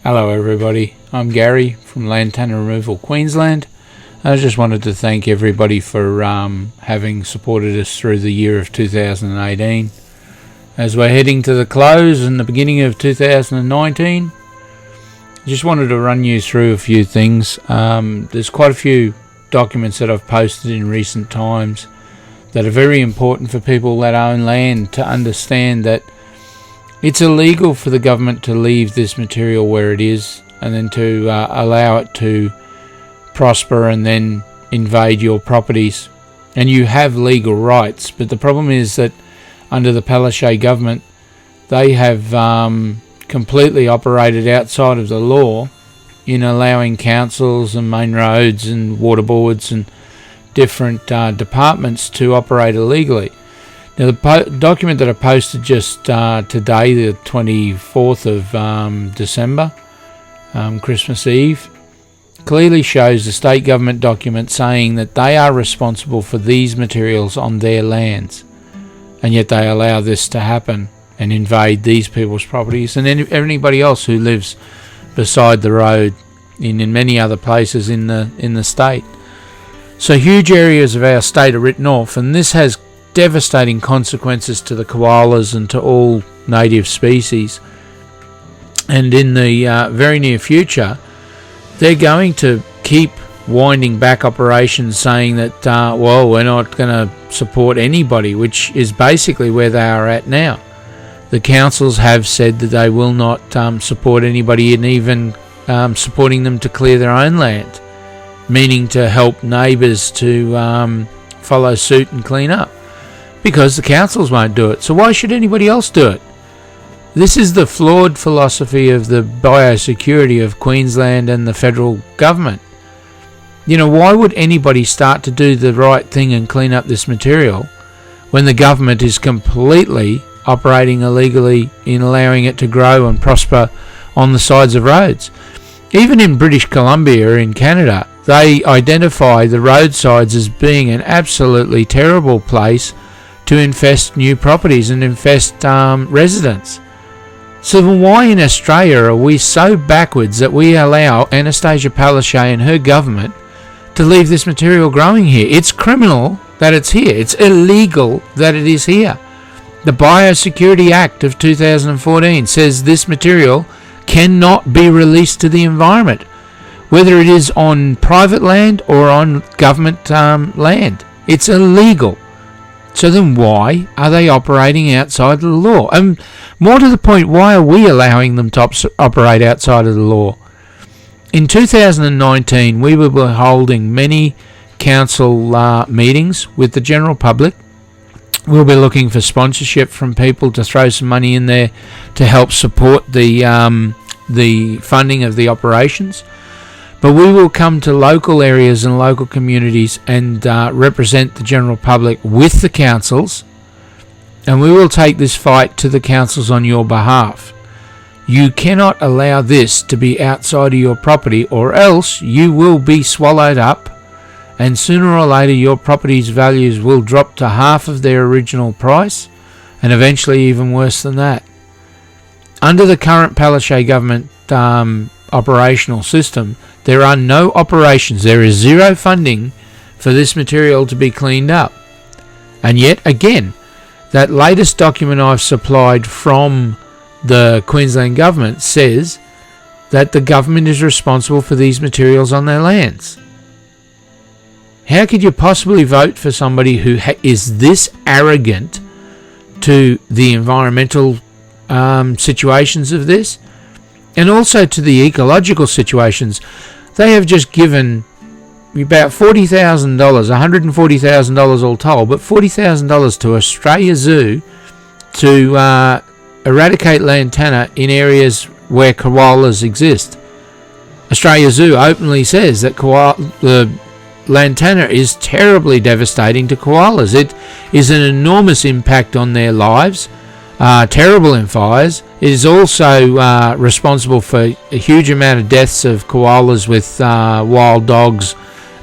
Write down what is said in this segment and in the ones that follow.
Hello everybody, I'm Gary from Lantana Removal Queensland. I just wanted to thank everybody for having supported us through the year of 2018. As we're heading to the close and the beginning of 2019, I just wanted to run you through a few things. There's quite a few documents that I've posted in recent times that are very important for people that own land to understand that it's illegal for the government to leave this material where it is and then to allow it to prosper and then invade your properties. And you have legal rights, but the problem is that under the Palaszczuk government, they have completely operated outside of the law in allowing councils and main roads and water boards and different departments to operate illegally. Now, the document that I posted just today, the 24th of December, Christmas Eve, clearly shows the state government document saying that they are responsible for these materials on their lands, and yet they allow this to happen and invade these people's properties and anybody else who lives beside the road in many other places in the state. So huge areas of our state are written off, and this has devastating consequences to the koalas and to all native species. And in the very near future, they're going to keep winding back operations saying that, well, we're not going to support anybody, which is basically where they are at now. The councils have said that they will not support anybody and even supporting them to clear their own land, meaning to help neighbours to follow suit and clean up, because the councils won't do it. So why should anybody else do it? This is the flawed philosophy of the biosecurity of Queensland and the federal government. You know, why would anybody start to do the right thing and clean up this material when the government is completely operating illegally in allowing it to grow and prosper on the sides of roads? Even in British Columbia in Canada, they identify the roadsides as being an absolutely terrible place to infest new properties and infest residents. So then why in Australia are we so backwards that we allow Annastacia Palaszczuk and her government to leave this material growing here? It's criminal that it's here. It's illegal that it is here. The Biosecurity Act of 2014 says this material cannot be released to the environment, whether it is on private land or on government land. It's illegal. So then why are they operating outside of the law? And more to the point, why are we allowing them to operate outside of the law? In 2019, we will be holding many council meetings with the general public. We'll be looking for sponsorship from people to throw some money in there to help support the funding of the operations. But we will come to local areas and local communities and represent the general public with the councils, and we will take this fight to the councils on your behalf. You cannot allow this to be outside of your property, or else you will be swallowed up, and sooner or later your property's values will drop to half of their original price, and eventually even worse than that. Under the current Palaszczuk government operational system, there are no operations. There is zero funding for this material to be cleaned up. And yet again, that latest document I've supplied from the Queensland government says that the government is responsible for these materials on their lands. How could you possibly vote for somebody who is this arrogant to the environmental situations of this, and also to the ecological situations? They have just given about $40,000, $140,000 all told, but $40,000 to Australia Zoo to eradicate lantana in areas where koalas exist. Australia Zoo openly says that the lantana is terribly devastating to koalas. It is an enormous impact on their lives, terrible in fires. It is also responsible for a huge amount of deaths of koalas with wild dogs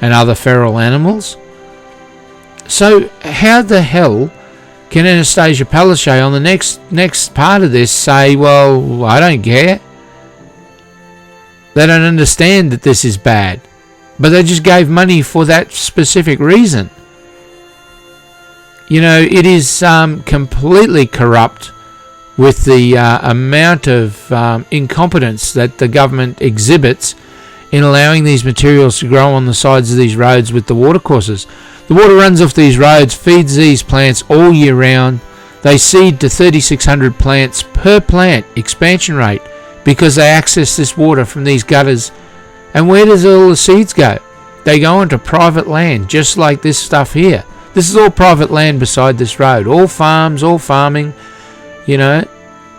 and other feral animals. So how the hell can Annastacia Palaszczuk on the next part of this say, well, I don't care? They don't understand that this is bad, but they just gave money for that specific reason. You know, it is completely corrupt with the amount of incompetence that the government exhibits in allowing these materials to grow on the sides of these roads with the watercourses. The water runs off these roads, feeds these plants all year round. They seed to 3,600 plants per plant expansion rate because they access this water from these gutters. And where does all the seeds go? They go onto private land, just like this stuff here. This is all private land beside this road. All farms, all farming, you know.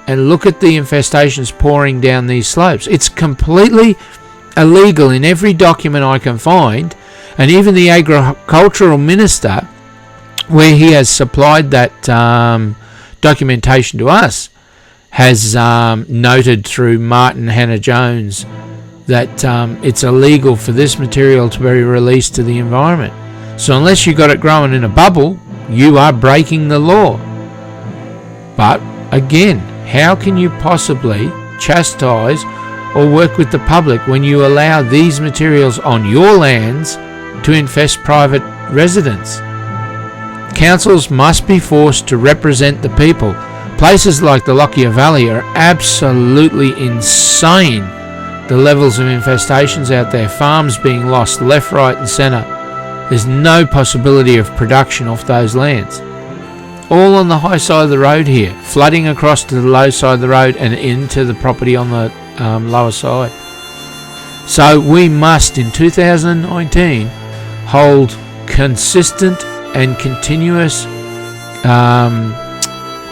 And look at the infestations pouring down these slopes. It's completely illegal in every document I can find. And even the agricultural minister, where he has supplied that documentation to us, has noted through Martin Hannah-Jones that it's illegal for this material to be released to the environment. So unless you got it growing in a bubble, you are breaking the law. But again, how can you possibly chastise or work with the public when you allow these materials on your lands to infest private residents? Councils must be forced to represent the people. Places like the Lockyer Valley are absolutely insane. The levels of infestations out there, farms being lost left, right and centre. There's no possibility of production off those lands. All on the high side of the road here, flooding across to the low side of the road and into the property on the lower side. So we must, in 2019, hold consistent and continuous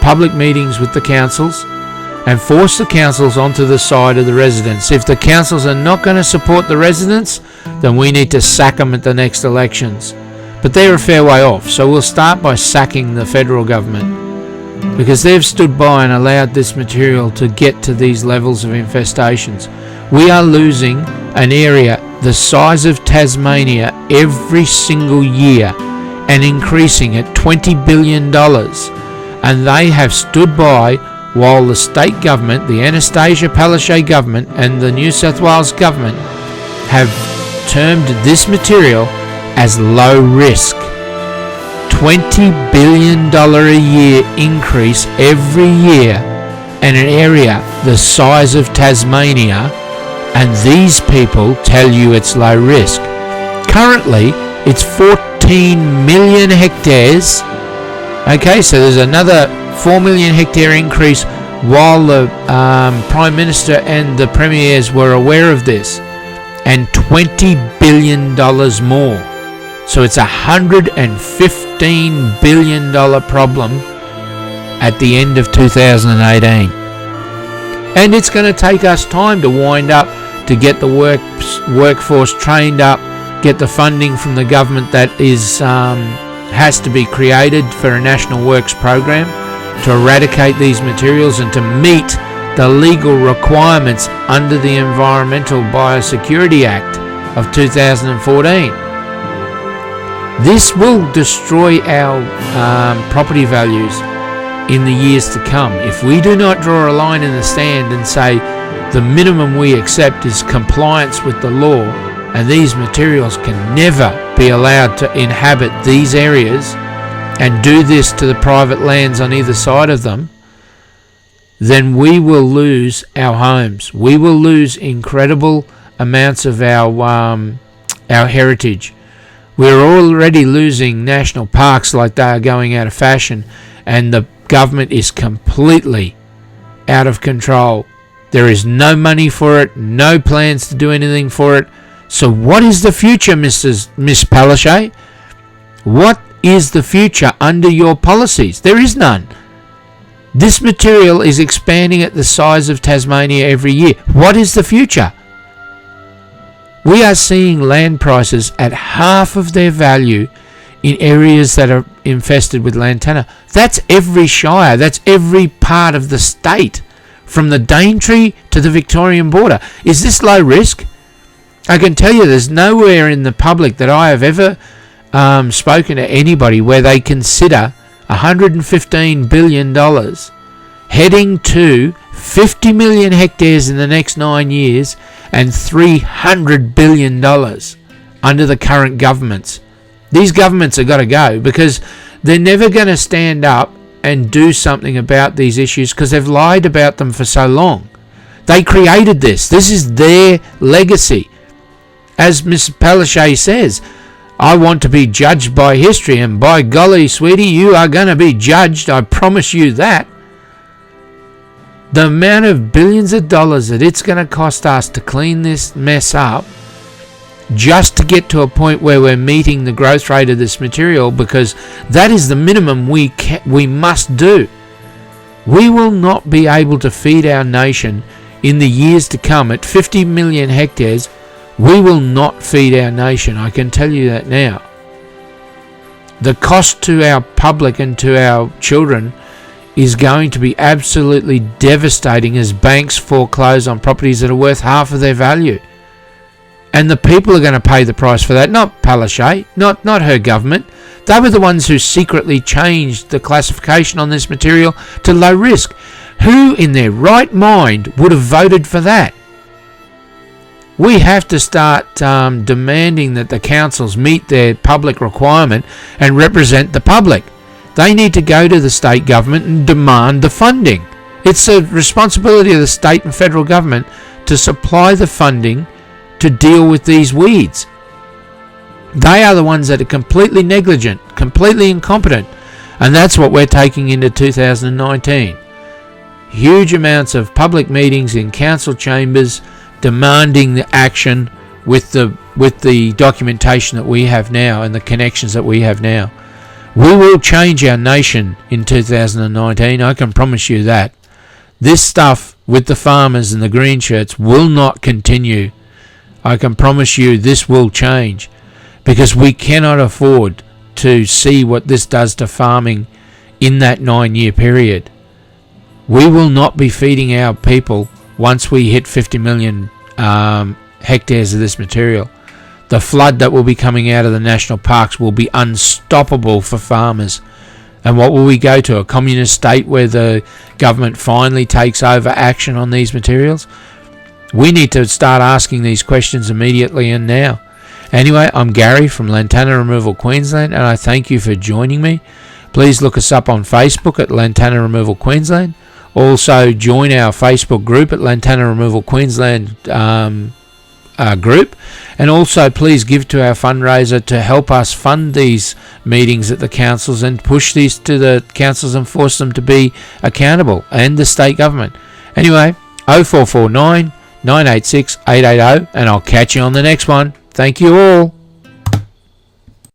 public meetings with the councils and force the councils onto the side of the residents. If the councils are not going to support the residents, then we need to sack them at the next elections. But they're a fair way off, so we'll start by sacking the federal government, because they've stood by and allowed this material to get to these levels of infestations. We are losing an area the size of Tasmania every single year and increasing at $20 billion. And they have stood by while the state government, the Annastacia Palaszczuk Government and the New South Wales Government have termed this material as low risk. $20 billion a year increase every year in an area the size of Tasmania, and these people tell you it's low risk. Currently, it's 14 million hectares. Okay, so there's another 4 million hectare increase while the Prime Minister and the Premiers were aware of this, and $20 billion more. So it's $115 billion problem at the end of 2018. And it's going to take us time to wind up, to get the workforce trained up, get the funding from the government that is has to be created for a national works program to eradicate these materials and to meet the legal requirements under the Environmental Biosecurity Act of 2014. This will destroy our property values in the years to come. If we do not draw a line in the sand and say the minimum we accept is compliance with the law, and these materials can never be allowed to inhabit these areas and do this to the private lands on either side of them, then we will lose our homes. We will lose incredible amounts of our heritage. We're already losing national parks like they are going out of fashion, and the government is completely out of control. There is no money for it, no plans to do anything for it. So what is the future, Miss Palaszczuk? What is the future under your policies? There is none. This material is expanding at the size of Tasmania every year. What is the future? We are seeing land prices at half of their value in areas that are infested with lantana. That's every shire. That's every part of the state, from the Daintree to the Victorian border. Is this low risk? I can tell you there's nowhere in the public that I have ever spoken to anybody where they consider $115 billion heading to 50 million hectares in the next 9 years and $300 billion under the current governments. These governments have got to go because they're never going to stand up and do something about these issues because they've lied about them for so long. They created this. This is their legacy. As Ms. Palaszczuk says, I want to be judged by history, and by golly, sweetie, you are going to be judged. I promise you that. The amount of billions of dollars that it's going to cost us to clean this mess up just to get to a point where we're meeting the growth rate of this material, because that is the minimum we must do. We will not be able to feed our nation in the years to come at 50 million hectares. We will not feed our nation, I can tell you that now. The cost to our public and to our children is going to be absolutely devastating as banks foreclose on properties that are worth half of their value. And the people are going to pay the price for that, not Palaszczuk, not her government. They were the ones who secretly changed the classification on this material to low risk. Who in their right mind would have voted for that? We have to start demanding that the councils meet their public requirement and represent the public. They need to go to the state government and demand the funding. It's a responsibility of the state and federal government to supply the funding to deal with these weeds. They are the ones that are completely negligent, completely incompetent, and that's what we're taking into 2019. Huge amounts of public meetings in council chambers demanding the action with the documentation that we have now and the connections that we have now. We will change our nation in 2019, I can promise you that. This stuff with the farmers and the green shirts will not continue. I can promise you this will change, because we cannot afford to see what this does to farming in that 9-year period. We will not be feeding our people once we hit 50 million hectares of this material. The flood that will be coming out of the national parks will be unstoppable for farmers. And what will we go to? A communist state where the government finally takes over action on these materials? We need to start asking these questions immediately and now. Anyway, I'm Gary from Lantana Removal Queensland, and I thank you for joining me. Please look us up on Facebook at Lantana Removal Queensland. Also, join our Facebook group at Lantana Removal Queensland group. And also, please give to our fundraiser to help us fund these meetings at the councils and push these to the councils and force them to be accountable, and the state government. Anyway, 0449 986 880, and I'll catch you on the next one. Thank you all.